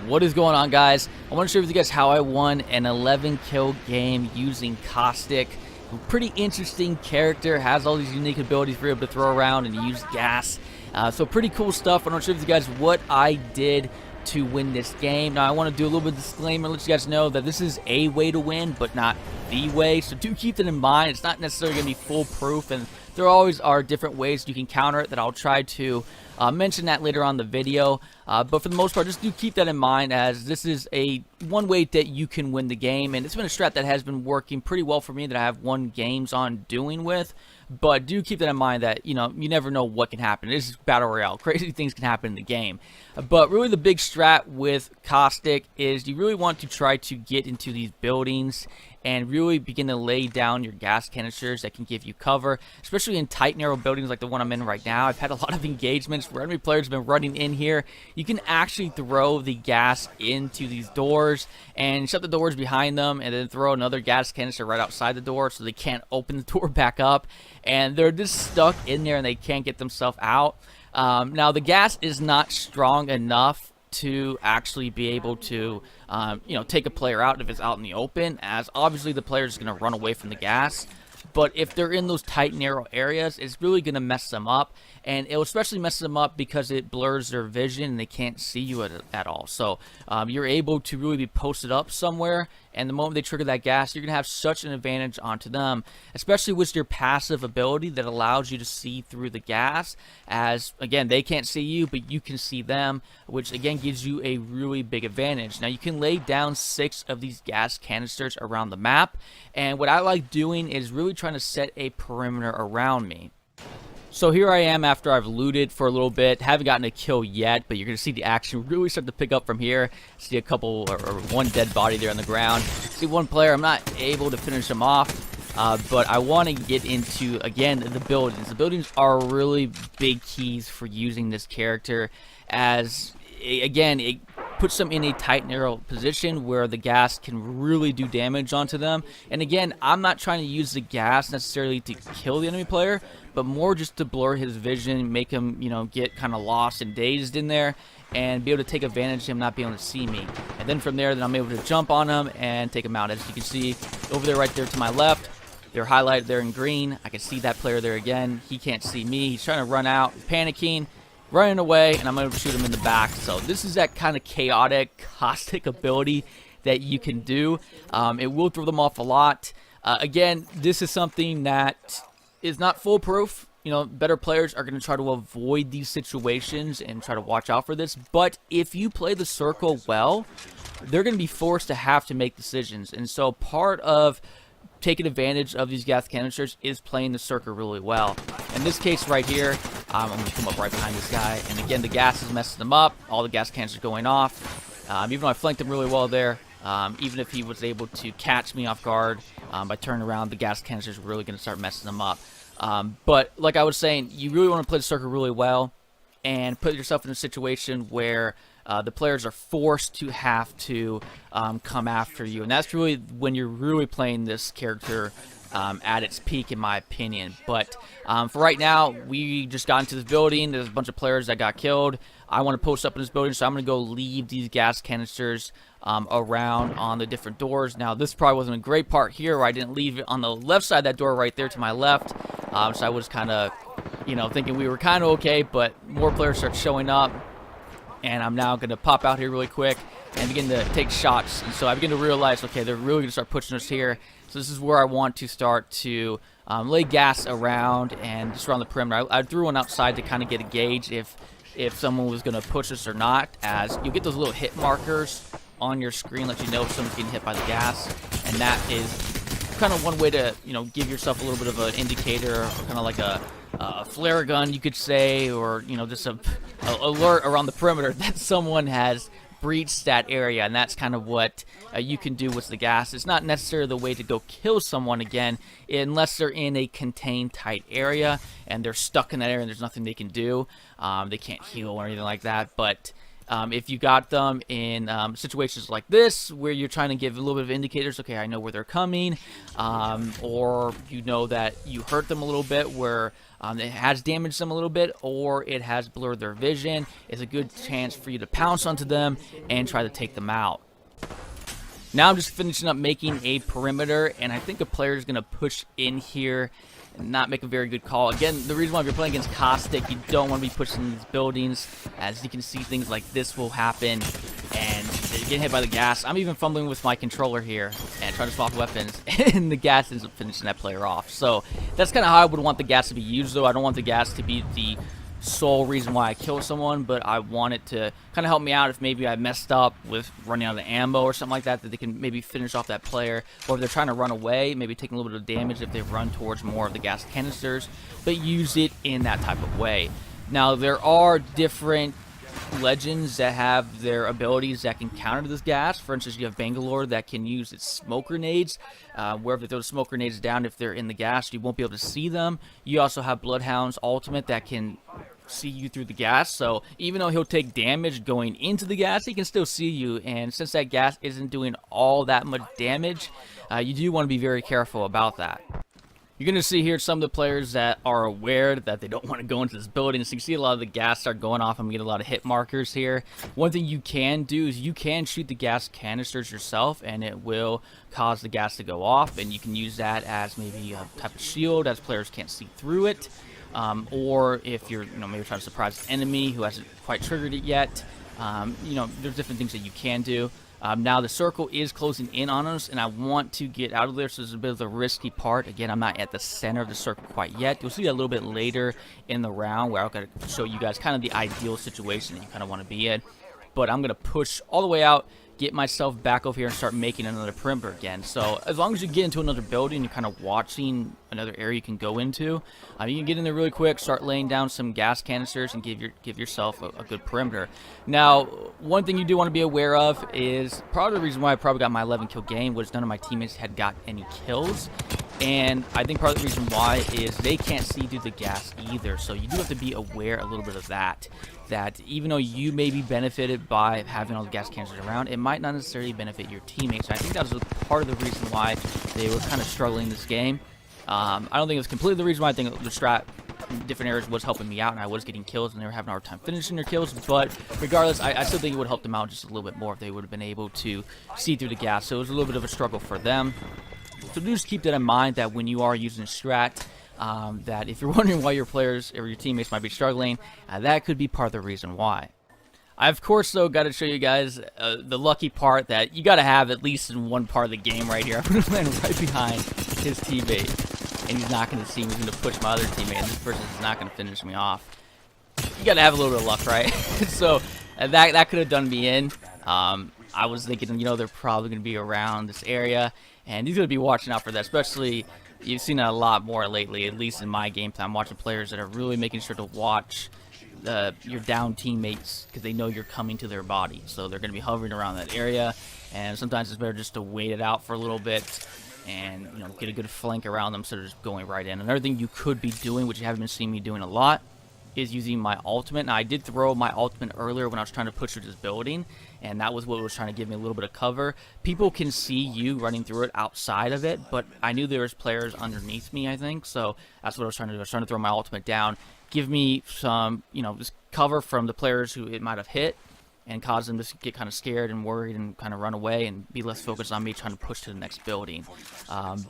What is going on, guys? I want to share with you guys how I won an 11 kill game using Caustic. Pretty interesting character, has all these unique abilities for you to throw around and use gas. So pretty cool stuff. I want to share with you guys what I did to win this game. Now I want to do a little bit of disclaimer, let you guys know that this is a way to win, but not the way. So do keep that in mind. It's not necessarily going to be foolproof, and there always are different ways you can counter it that I'll try to mention that later on in the video. But for the most part, just do keep that in mind, as this is one way that you can win the game, and it's been a strat that has been working pretty well for me that I have won games on doing with. But do keep that in mind that, you never know what can happen. This is Battle Royale. Crazy things can happen in the game. But really the big strat with Caustic is you really want to try to get into these buildings and really begin to lay down your gas canisters that can give you cover, especially in tight, narrow buildings like the one I'm in right now. I've had a lot of engagements where enemy players have been running in here. You can actually throw the gas into these doors and shut the doors behind them, and then throw another gas canister right outside the door so they can't open the door back up, and they're just stuck in there and they can't get themselves out. Now the gas is not strong enough to actually be able to take a player out if it's out in the open, as obviously the player is going to run away from the gas. But if they're in those tight, narrow areas, it's really going to mess them up. And it'll especially mess them up because it blurs their vision and they can't see you at all. So you're able to really be posted up somewhere, and the moment they trigger that gas, you're going to have such an advantage onto them, especially with your passive ability that allows you to see through the gas, as, again, they can't see you, but you can see them, which, again, gives you a really big advantage. Now, you can lay down 6 of these gas canisters around the map, and what I like doing is really trying to set a perimeter around me. So here I am after I've looted for a little bit. Haven't gotten a kill yet, but you're going to see the action really start to pick up from here. See a couple, or one dead body there on the ground. See one player, I'm not able to finish him off, but I want to get into, again, the buildings. The buildings are really big keys for using this character, as, again, it puts them in a tight, narrow position where the gas can really do damage onto them. And again, I'm not trying to use the gas necessarily to kill the enemy player, but more just to blur his vision, make him, get kind of lost and dazed in there, and be able to take advantage of him not being able to see me. And then from there, I'm able to jump on him and take him out. As you can see over there, right there to my left, they're highlighted there in green. I can see that player there again. He can't see me. He's trying to run out, panicking, running away, and I'm able to shoot him in the back. So this is that kind of chaotic, caustic ability that you can do. It will throw them off a lot. Again, this is something that is not foolproof. Better players are going to try to avoid these situations and try to watch out for this. But if you play the circle well, they're going to be forced to have to make decisions. And so part of taking advantage of these gas canisters is playing the circle really well. In this case right here, I'm going to come up right behind this guy. And again, the gas is messing them up. All the gas canisters going off. Even though I flanked him really well there, even if he was able to catch me off guard by turning around, the gas canisters were really going to start messing them up. But like I was saying, you really want to play the circle really well and put yourself in a situation where the players are forced to have to come after you. And that's really when you're really playing this character at its peak, in my opinion. But for right now, we just got into this building. There's a bunch of players that got killed. I want to post up in this building, so I'm going to go leave these gas canisters around on the different doors. Now, this probably wasn't a great part here where I didn't leave it on the left side of that door right there to my left. So I was kind of, thinking we were kind of okay, but more players start showing up. And I'm now going to pop out here really quick and begin to take shots. And so I begin to realize, okay, they're really going to start pushing us here. So this is where I want to start to lay gas around and just around the perimeter. I threw one outside to kind of get a gauge if someone was going to push us or not, as you get those little hit markers on your screen, let you know if someone's getting hit by the gas. And that is kind of one way to, give yourself a little bit of an indicator, or kind of like a flare gun, you could say, or, just a alert around the perimeter that someone has breached that area. And that's kind of what you can do with the gas. It's not necessarily the way to go kill someone, again, unless they're in a contained tight area and they're stuck in that area and there's nothing they can do. They can't heal or anything like that. But If you got them in situations like this where you're trying to give a little bit of indicators, okay, I know where they're coming, or you know that you hurt them a little bit where it has damaged them a little bit, or it has blurred their vision, it's a good chance for you to pounce onto them and try to take them out. Now I'm just finishing up making a perimeter, and I think a player is going to push in here and not make a very good call. Again, the reason why if you're playing against Caustic, you don't want to be pushing these buildings. As you can see, things like this will happen, and they get hit by the gas. I'm even fumbling with my controller here and trying to swap weapons, and the gas ends up finishing that player off. So that's kind of how I would want the gas to be used, though. I don't want the gas to be the sole reason why I kill someone, but I want it to kind of help me out if maybe I messed up with running out of ammo or something like that, that they can maybe finish off that player, or if they're trying to run away, maybe taking a little bit of damage if they run towards more of the gas canisters, but use it in that type of way. Now, there are different legends that have their abilities that can counter this gas. For instance, you have Bangalore that can use its smoke grenades, where if they throw the smoke grenades down, if they're in the gas, you won't be able to see them. You also have Bloodhound's ultimate that can see you through the gas, so even though he'll take damage going into the gas, he can still see you, and since that gas isn't doing all that much damage, you do want to be very careful about that. You're going to see here some of the players that are aware that they don't want to go into this building. So you can see a lot of the gas start going off. I'm getting a lot of hit markers here. One thing you can do is you can shoot the gas canisters yourself, and it will cause the gas to go off, and you can use that as maybe a type of shield as players can't see through it. Or if you're, maybe trying to surprise an enemy who hasn't quite triggered it yet, there's different things that you can do. Now the circle is closing in on us, and I want to get out of there, so this is a bit of the risky part. Again, I'm not at the center of the circle quite yet. You'll see that a little bit later in the round, where I'm going to show you guys kind of the ideal situation that you kind of want to be in. But I'm going to push all the way out, get myself back over here, and start making another perimeter again. So as long as you get into another building, you're kind of watching another area you can go into. You can get in there really quick, start laying down some gas canisters, and give yourself a good perimeter. Now, one thing you do want to be aware of is part of the reason why I probably got my 11 kill game was none of my teammates had got any kills. And I think part of the reason why is they can't see through the gas either. So you do have to be aware a little bit of that. That even though you may be benefited by having all the gas canisters around, it might not necessarily benefit your teammates. And I think that was part of the reason why they were kind of struggling this game. I don't think it was completely the reason why. I think the strat in different areas was helping me out, and I was getting kills, and they were having a hard time finishing their kills. But regardless, I still think it would help them out just a little bit more if they would have been able to see through the gas. So it was a little bit of a struggle for them. So just keep that in mind, that when you are using a strat, that if you're wondering why your players or your teammates might be struggling, that could be part of the reason why. I, of course, though, got to show you guys the lucky part that you got to have at least in one part of the game right here. I'm going to land right behind his teammate, and he's not going to see me. He's going to push my other teammate, and this person is not going to finish me off. You got to have a little bit of luck, right? So that could have done me in. I was thinking, they're probably going to be around this area, and he's going to be watching out for that, especially you've seen it a lot more lately, at least in my game time, watching players that are really making sure to watch your down teammates because they know you're coming to their body. So they're going to be hovering around that area, and sometimes it's better just to wait it out for a little bit and get a good flank around them instead of just going right in. Another thing you could be doing, which you haven't been seeing me doing a lot, is using my ultimate. Now, I did throw my ultimate earlier when I was trying to push through this building, and that was what was trying to give me a little bit of cover. People can see you running through it outside of it, but I knew there was players underneath me, I think, so that's what I was trying to do. I was trying to throw my ultimate down, give me some, just cover from the players who it might have hit, and cause them to get kind of scared and worried and kind of run away and be less focused on me trying to push to the next building.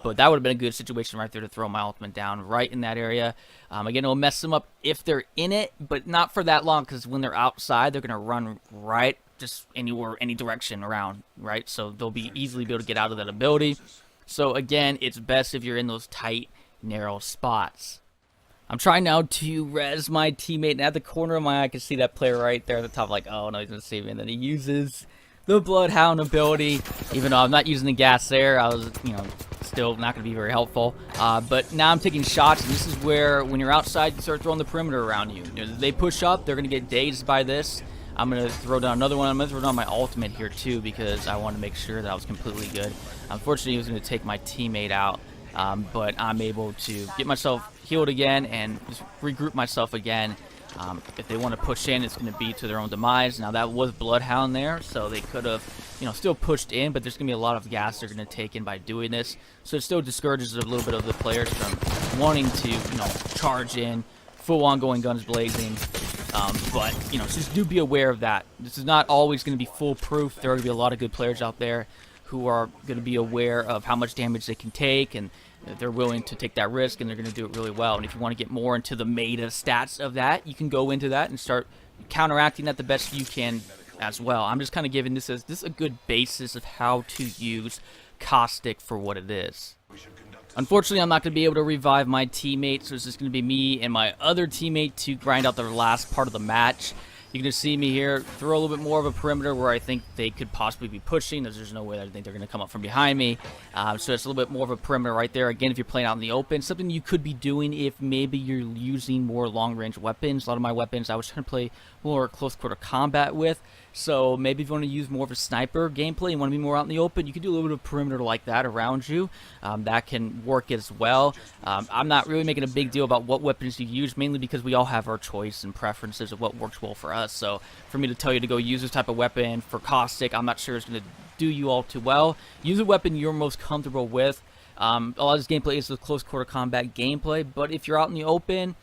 But that would have been a good situation right there to throw my ultimate down right in that area. Again, it'll mess them up if they're in it, but not for that long, because when they're outside, they're going to run right just anywhere, any direction around, right? So they'll be easily be able to get out of that ability. So again, it's best if you're in those tight, narrow spots. I'm trying now to res my teammate, and at the corner of my eye, I can see that player right there at the top, like, oh no, he's gonna save me. And then he uses the Bloodhound ability. Even though I'm not using the gas there, I was, still not gonna be very helpful. But now I'm taking shots, and this is where, when you're outside, you start throwing the perimeter around you. They push up, they're gonna get dazed by this. I'm gonna throw down another one. I'm gonna throw down my ultimate here too, because I want to make sure that I was completely good. Unfortunately, he was gonna take my teammate out. But I'm able to get myself healed again and just regroup myself again If they want to push in, it's going to be to their own demise. Now, that was Bloodhound there, so they could have, still pushed in, but there's going to be a lot of gas they're going to take in by doing this. So it still discourages a little bit of the players from wanting to, charge in, full on going guns blazing. But, just do be aware of that. This is not always going to be foolproof. There are going to be a lot of good players out there who are going to be aware of how much damage they can take, and they're willing to take that risk, and they're going to do it really well. And if you want to get more into the meta stats of that, you can go into that and start counteracting that the best you can as well. I'm just kind of giving this as a good basis of how to use Caustic for what it is. Unfortunately, I'm not going to be able to revive my teammate, so it's just going to be me and my other teammate to grind out the last part of the match. You can just see me here throw a little bit more of a perimeter where I think they could possibly be pushing. There's no way that I think they're going to come up from behind me. So it's a little bit more of a perimeter right there. Again, if you're playing out in the open, something you could be doing if maybe you're using more long-range weapons. A lot of my weapons I was trying to play more close-quarter combat with. So maybe if you want to use more of a sniper gameplay and want to be more out in the open, you can do a little bit of perimeter like that around you. That can work as well. I'm not really making a big deal about what weapons you use, mainly because we all have our choice and preferences of what works well for us. So for me to tell you to go use this type of weapon for Caustic, I'm not sure it's going to do you all too well. Use a weapon you're most comfortable with. A lot of this gameplay is the close quarter combat gameplay, but if you're out in the open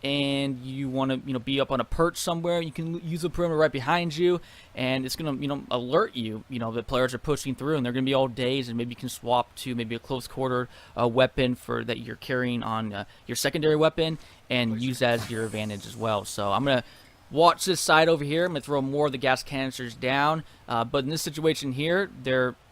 and you want to be up on a perch somewhere, you can use the perimeter right behind you, and it's going to alert you that players are pushing through, and they're going to be all days, and maybe you can swap to maybe a close quarter weapon for that you're carrying on your secondary weapon and use that as your advantage as well. So I'm going to watch this side over here. I'm going to throw more of the gas canisters down, but in this situation here,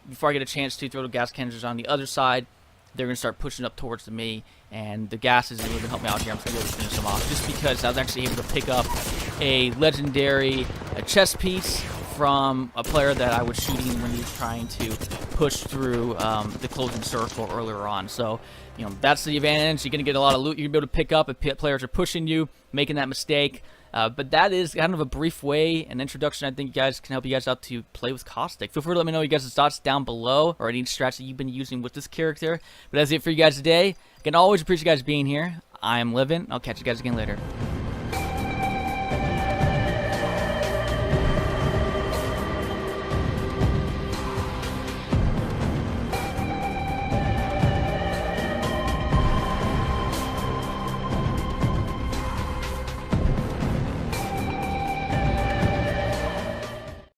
before I get a chance to throw the gas canisters on the other side, they're going to start pushing up towards me, and the gas is really going to help me out here. I'm going to be able to finish them off just because I was actually able to pick up a legendary chest piece from a player that I was shooting when he was trying to push through the closing circle earlier on. So, that's the advantage. You're going to get a lot of loot you're going to be able to pick up if players are pushing you, making that mistake. But that is kind of a brief way, an introduction. I think you guys can help you guys out to play with Caustic. Feel free to let me know your guys' thoughts down below, or any strats that you've been using with this character. But that's it for you guys today. I can always appreciate you guys being here. I am Livin'. I'll catch you guys again later.